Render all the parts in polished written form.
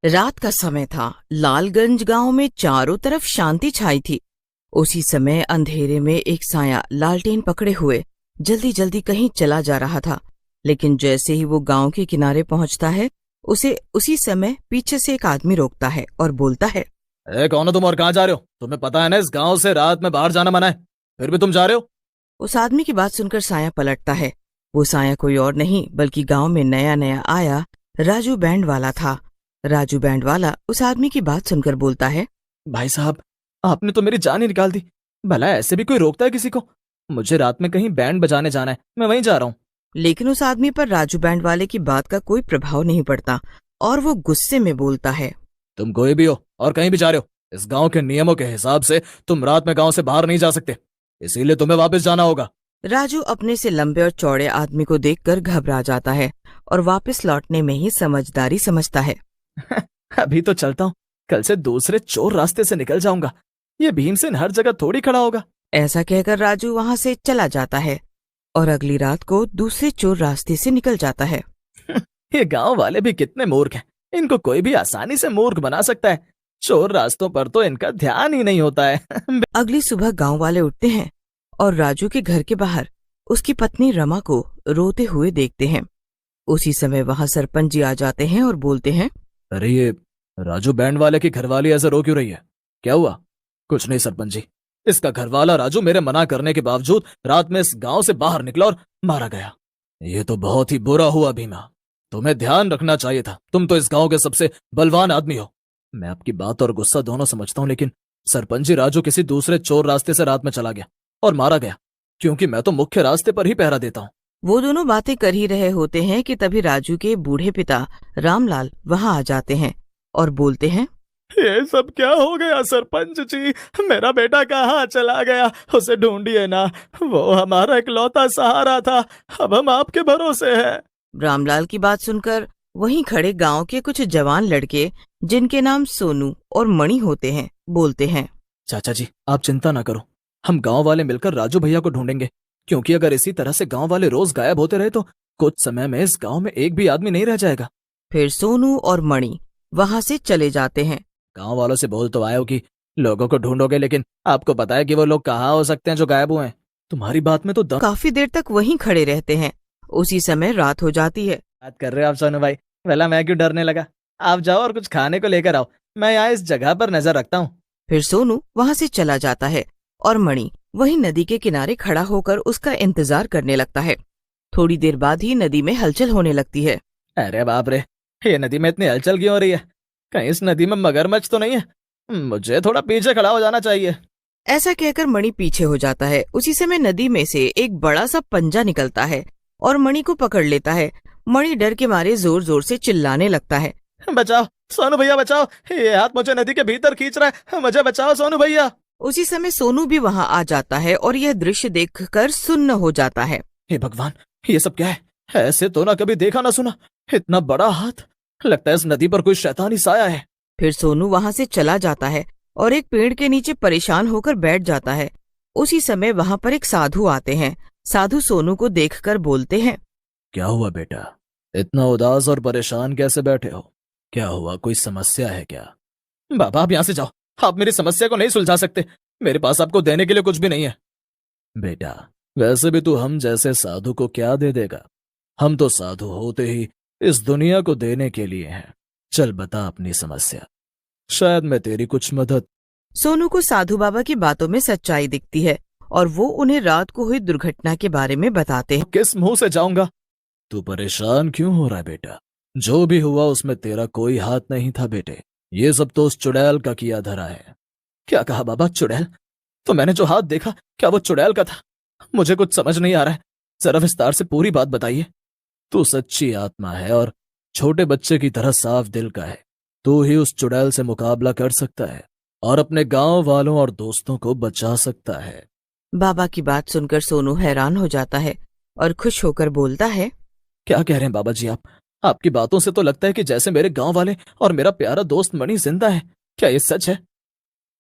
रात का समय था। लालगंज गांव में चारों तरफ शांति छाई थी। उसी समय अंधेरे में एक साया लालटेन पकड़े हुए जल्दी जल्दी कहीं चला जा रहा था। लेकिन जैसे ही वो गांव के किनारे पहुंचता है, उसे उसी समय पीछे से एक आदमी रोकता है और बोलता है, कौन हो तुम और कहाँ जा रहे हो? तुम्हें पता है ना इस गांव से रात में बाहर जाना मना है, फिर भी तुम जा रहे हो। उस आदमी की बात सुनकर साया पलटता है। वो साया कोई और नहीं बल्कि गांव में नया नया आया राजू बैंड वाला था। राजू बैंड वाला उस आदमी की बात सुनकर बोलता है, भाई साहब, आपने तो मेरी जान ही निकाल दी। भला ऐसे भी कोई रोकता है किसी को? मुझे रात में कहीं बैंड बजाने जाना है, मैं वहीं जा रहा हूँ। लेकिन उस आदमी पर राजू बैंड वाले की बात का कोई प्रभाव नहीं पड़ता और वो गुस्से में बोलता है, तुम कोई भी हो और कहीं भी जा रहे हो, इस गांव के नियमों के हिसाब से तुम रात में गांव से बाहर नहीं जा सकते, इसीलिए तुम्हें वापस जाना होगा। राजू अपने से लंबे और चौड़े आदमी को देखकर घबरा जाता है और वापस लौटने में ही समझदारी समझता है। अभी तो चलता हूँ, कल से दूसरे चोर रास्ते से निकल जाऊंगा। ये भीमसेन हर जगह थोड़ी खड़ा होगा। ऐसा कहकर राजू वहां से चला जाता है और अगली रात को दूसरे चोर रास्ते से निकल जाता है। ये गांव वाले भी कितने मूर्ख हैं, इनको कोई भी आसानी से मूर्ख बना सकता है। चोर रास्तों पर तो इनका ध्यान ही नहीं होता है। अगली सुबह गांव वाले उठते हैं और राजू के घर के बाहर उसकी पत्नी रमा को रोते हुए देखते हैं। उसी समय वहां सरपंच जी आ जाते हैं और बोलते हैं, अरे ये राजू बैंड वाले की घरवाली ऐसे रो क्यों रही है? क्या हुआ? कुछ नहीं सरपंच जी, इसका घरवाला राजू मेरे मना करने के बावजूद रात में इस गांव से बाहर निकला और मारा गया। ये तो बहुत ही बुरा हुआ भीमा, तुम्हें ध्यान रखना चाहिए था। तुम तो इस गांव के सबसे बलवान आदमी हो। मैं आपकी बात और गुस्सा दोनों समझता हूँ, लेकिन सरपंच जी, राजू किसी दूसरे चोर रास्ते से रात में चला गया और मारा गया, क्योंकि मैं तो मुख्य रास्ते पर ही पहरा देता हूँ। वो दोनों बातें कर ही रहे होते हैं कि तभी राजू के बूढ़े पिता रामलाल वहां आ जाते हैं और बोलते हैं, ये सब क्या हो गया सरपंच जी? मेरा बेटा कहाँ चला गया? उसे ढूंढिए ना, वो हमारा इकलौता सहारा था। अब हम आपके भरोसे हैं। रामलाल की बात सुनकर वहीं खड़े गांव के कुछ जवान लड़के, जिनके नाम सोनू और मणि होते हैं, बोलते हैं, चाचा जी, आप चिंता ना करो, हम गांव वाले मिलकर राजू भैया को ढूंढेंगे, क्योंकि अगर इसी तरह से गांव वाले रोज गायब होते रहे तो कुछ समय में इस गांव में एक भी आदमी नहीं रह जाएगा। फिर सोनू और मणि वहां से चले जाते हैं। गांव वालों से बोल तो आए हो कि लोगों को ढूंढोगे, लेकिन आपको पता है कि वो लोग कहाँ हो सकते हैं जो गायब हुए हैं? तुम्हारी बात में तो दम। काफी देर तक वहीं खड़े रहते हैं। उसी समय रात हो जाती है। बात कर रहे हो आप सोनू भाई? भला मैं क्यों डरने लगा? आप जाओ और कुछ खाने को लेकर आओ, मैं यहाँ इस जगह पर नजर रखता हूँ। फिर सोनू वहां से चला जाता है और मणि वहीं नदी के किनारे खड़ा होकर उसका इंतजार करने लगता है। थोड़ी देर बाद ही नदी में हलचल होने लगती है। अरे बाप रे, ये नदी में इतनी हलचल क्यों हो रही है? कहीं इस नदी में मगरमच्छ तो नहीं है? मुझे थोड़ा पीछे खड़ा हो जाना चाहिए। ऐसा कहकर मणि पीछे हो जाता है। उसी समय नदी में से एक बड़ा सा पंजा निकलता है और मणि को पकड़ लेता है। मणि डर के मारे जोर जोर से चिल्लाने लगता है, बचाओ सोनू भैया बचाओ, ये हाथ मुझे नदी के भीतर खींच रहा है, मुझे बचाओ सोनू भैया। उसी समय सोनू भी वहां आ जाता है और यह दृश्य देखकर सुन्न हो जाता है। हे भगवान, ये सब क्या है? ऐसे तो ना कभी देखा ना सुना, इतना बड़ा हाथ। लगता है इस नदी पर कोई शैतानी साया है। फिर सोनू वहां से चला जाता है और एक पेड़ के नीचे परेशान होकर बैठ जाता है। उसी समय वहां पर एक साधु आते हैं। साधु सोनू को देखकर बोलते हैं, क्या हुआ बेटा, इतना उदास और परेशान कैसे बैठे हो? क्या हुआ, कोई समस्या है क्या? बाबा आप यहाँ से जाओ, आप मेरी समस्या को नहीं सुलझा सकते, मेरे पास आपको देने के लिए कुछ भी नहीं है। बेटा, वैसे भी तू हम जैसे साधु को क्या दे देगा? हम तो साधु होते ही इस दुनिया को देने के लिए हैं। चल बता अपनी समस्या, शायद मैं तेरी कुछ मदद। सोनू को साधु बाबा की बातों में सच्चाई दिखती है और वो उन्हें रात को हुई दुर्घटना के बारे में बताते हैं। किस मुंह से जाऊंगा? तू परेशान क्यों हो रहा है बेटा? जो भी हुआ उसमें तेरा कोई हाथ नहीं था बेटे, ये सब तो उस चुड़ैल का किया धरा है। क्या कहा बाबा, चुड़ैल? तो मैंने जो हाथ देखा, क्या वो चुड़ैल का था? मुझे कुछ समझ नहीं आ रहा है, जरा विस्तार से पूरी बात बताइए। तू सच्ची आत्मा है और छोटे बच्चे की तरह साफ दिल का है। तू ही उस चुड़ैल से मुकाबला कर सकता है और अपने गांव वालों और दोस्तों को बचा सकता है। बाबा की बात सुनकर सोनू हैरान हो जाता है और खुश होकर बोलता है, क्या कह रहे हैं बाबा जी आप? आपकी बातों से तो लगता है कि जैसे मेरे गांव वाले और मेरा प्यारा दोस्त मणि जिंदा है। क्या ये सच है?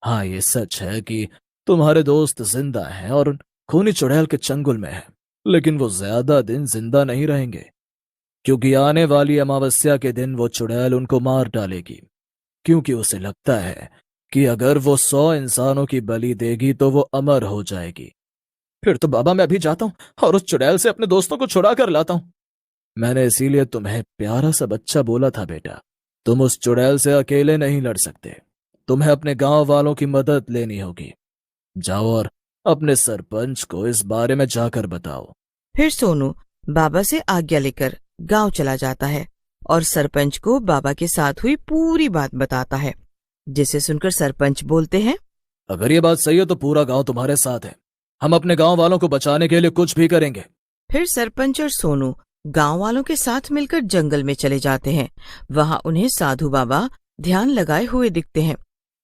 हाँ, ये सच है कि तुम्हारे दोस्त जिंदा हैं और खूनी चुड़ैल के चंगुल में है, लेकिन वो ज्यादा दिन जिंदा नहीं रहेंगे, क्योंकि आने वाली अमावस्या के दिन वो चुड़ैल उनको मार डालेगी। क्योंकि उसे लगता है कि अगर वो 100 इंसानों की बलि देगी तो वो अमर हो जाएगी। फिर तो बाबा मैं अभी जाता हूँ और उस चुड़ैल से अपने दोस्तों को छुड़ा कर लाता हूँ। मैंने इसीलिए तुम्हें प्यारा सा बच्चा बोला था बेटा, तुम उस चुड़ैल से अकेले नहीं लड़ सकते, तुम्हें अपने गांव वालों की मदद लेनी होगी। जाओ और अपने सरपंच को इस बारे में जाकर बताओ। फिर सोनू बाबा से आज्ञा लेकर गांव चला जाता है और सरपंच को बाबा के साथ हुई पूरी बात बताता है, जिसे सुनकर सरपंच बोलते हैं, अगर ये बात सही है तो पूरा गांव तुम्हारे साथ है, हम अपने गांव वालों को बचाने के लिए कुछ भी करेंगे। फिर सरपंच और सोनू गांव वालों के साथ मिलकर जंगल में चले जाते हैं। वहां उन्हें साधु बाबा ध्यान लगाए हुए दिखते हैं।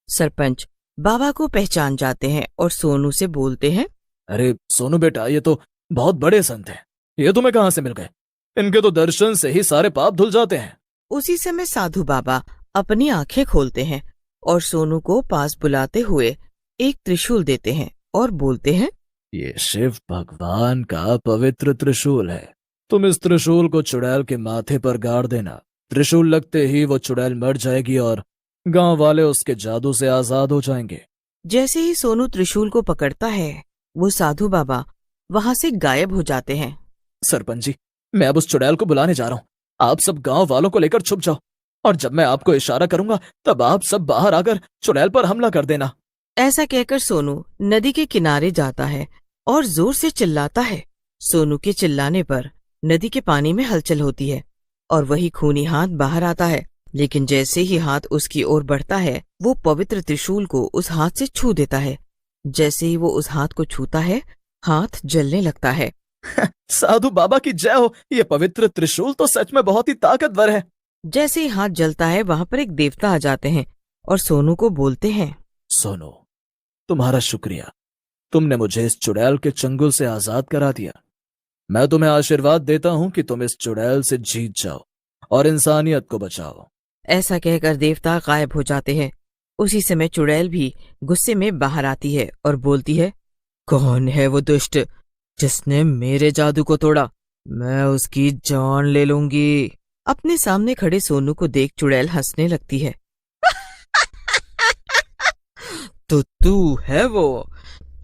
सरपंच बाबा को पहचान जाते हैं और सोनू से बोलते हैं, अरे सोनू बेटा, ये तो बहुत बड़े संत हैं, ये तुम्हें कहाँ से मिल गए? इनके तो दर्शन से ही सारे पाप धुल जाते हैं। उसी समय साधु बाबा अपनी आंखें खोलते हैं और सोनू को पास बुलाते हुए एक त्रिशूल देते हैं और बोलते हैं, ये शिव भगवान का पवित्र त्रिशूल है, तुम इस त्रिशूल को चुड़ैल के माथे पर गाड़ देना। त्रिशूल लगते ही वो चुड़ैल मर जाएगी और गांव वाले उसके जादू से आजाद हो जाएंगे। जैसे ही सोनू त्रिशूल को पकड़ता है, वो साधु बाबा वहां से गायब हो जाते हैं। सरपंच जी, मैं अब उस चुड़ैल को बुलाने जा रहा हूँ, आप सब गांव वालों को लेकर छुप जाओ और जब मैं आपको इशारा करूंगा तब आप सब बाहर आकर चुड़ैल पर हमला कर देना। ऐसा कहकर सोनू नदी के किनारे जाता है और जोर से चिल्लाता है। सोनू के चिल्लाने पर नदी के पानी में हलचल होती है और वही खूनी हाथ बाहर आता है, लेकिन जैसे ही हाथ उसकी ओर बढ़ता है, वो पवित्र त्रिशूल को उस हाथ से छू देता है। जैसे ही वो उस हाथ को छूता है, हाथ जलने लगता है। साधु बाबा की जय हो, ये पवित्र त्रिशूल तो सच में बहुत ही ताकतवर है। जैसे ही हाथ जलता है, वहां पर एक देवता आ जाते हैं और सोनू को बोलते हैं, सोनू, तुम्हारा शुक्रिया, तुमने मुझे इस चुड़ैल के चंगुल से आजाद करा दिया। मैं तुम्हें आशीर्वाद देता हूं कि तुम इस चुड़ैल से जीत जाओ और इंसानियत को बचाओ। ऐसा कहकर देवता गायब हो जाते हैं। उसी समय चुड़ैल भी गुस्से में बाहर आती है और बोलती है, कौन है वो दुष्ट जिसने मेरे जादू को तोड़ा? मैं उसकी जान ले लूंगी। अपने सामने खड़े सोनू को देख चुड़ैल हंसने लगती है। तो तू है वो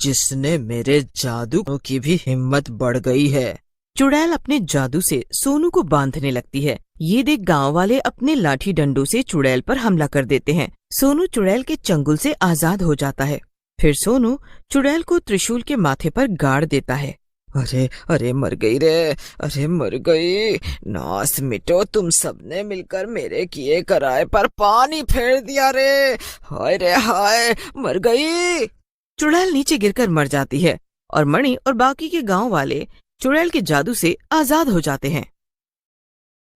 जिसने मेरे जादू की भी हिम्मत बढ़ गई है। चुड़ैल अपने जादू से सोनू को बांधने लगती है। ये देख गांव वाले अपने लाठी डंडों से चुड़ैल पर हमला कर देते हैं। सोनू चुड़ैल के चंगुल से आजाद हो जाता है। फिर सोनू चुड़ैल को त्रिशूल के माथे पर गाड़ देता है। अरे अरे मर गई रे, अरे मर गई। नास मिटो, तुम सबने मिलकर मेरे किए कराए पर पानी फेर दिया रे। हाय मर गई। चुड़ैल नीचे गिरकर मर जाती है और मणि और बाकी के गांव वाले चुड़ैल के जादू से आजाद हो जाते हैं।